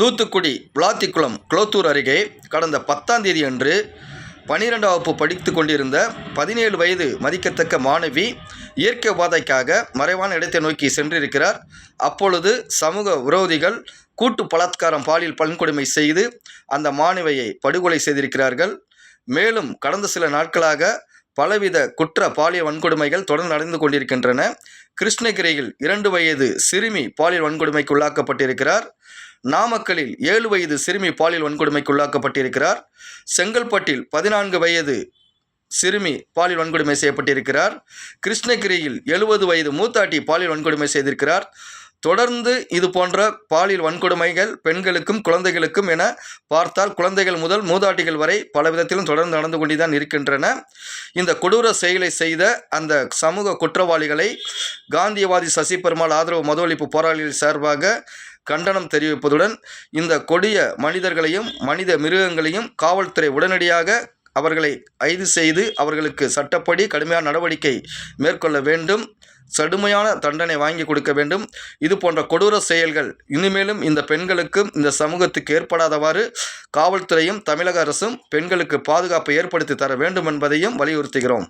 தூத்துக்குடி விளாத்திக்குளம் குளத்தூர் அருகே கடந்த 10ஆம் தேதி அன்று 12ஆம் வகுப்பு படித்து கொண்டிருந்த 17 வயது மதிக்கத்தக்க மாணவி இயற்கை உபாதைக்காக மறைவான இடத்தை நோக்கி சென்றிருக்கிறார். அப்பொழுது சமூக விரோதிகள் கூட்டு பலாத்காரம் பாலியல் வன்கொடுமை செய்து அந்த மாணவியை படுகொலை செய்திருக்கிறார்கள். மேலும் கடந்த சில நாட்களாக பலவித குற்ற பாலியல் வன்கொடுமைகள் தொடர்ந்து நடந்து கொண்டிருக்கின்றன. கிருஷ்ணகிரியில் 2 வயது சிறுமி பாலியல் வன்கொடுமைக்கு உள்ளாக்கப்பட்டிருக்கிறார். நாமக்கலில் 7 வயது சிறுமி பாலியல் வன்கொடுமைக்கு உள்ளாக்கப்பட்டிருக்கிறார். செங்கல்பட்டில் 14 வயது சிறுமி பாலியல் வன்கொடுமை செய்யப்பட்டிருக்கிறார். கிருஷ்ணகிரியில் 70 வயது மூத்தாட்டி பாலியல் வன்கொடுமை செய்திருக்கிறார். தொடர்ந்து இது போன்ற பாலியல் வன்கொடுமைகள் பெண்களுக்கும் குழந்தைகளுக்கும் என பார்த்தால் குழந்தைகள் முதல் மூதாட்டிகள் வரை பல விதத்திலும் தொடர்ந்து நடந்து கொண்டுதான் இருக்கின்றன. இந்த கொடூர செயலை செய்த அந்த சமூக குற்றவாளிகளை காந்தியவாதி சசி பெருமாள் ஆதரவு மது ஒழிப்பு போராளிகள் சார்பாக கண்டனம் தெரிவிப்பதுடன் இந்த கொடிய மனிதர்களையும் மனித மிருகங்களையும் காவல்துறை உடனடியாக அவர்களை கைது செய்து அவர்களுக்கு சட்டப்படி கடுமையான நடவடிக்கை மேற்கொள்ள வேண்டும். கடுமையான தண்டனை வாங்கி கொடுக்க வேண்டும். இது போன்ற கொடூர செயல்கள் இனிமேலும் இந்த பெண்களுக்கும் இந்த சமூகத்துக்கு ஏற்படாதவாறு காவல்துறையும் தமிழக அரசும் பெண்களுக்கு பாதுகாப்பை ஏற்படுத்தி தர வேண்டும் என்பதையும் வலியுறுத்துகிறோம்.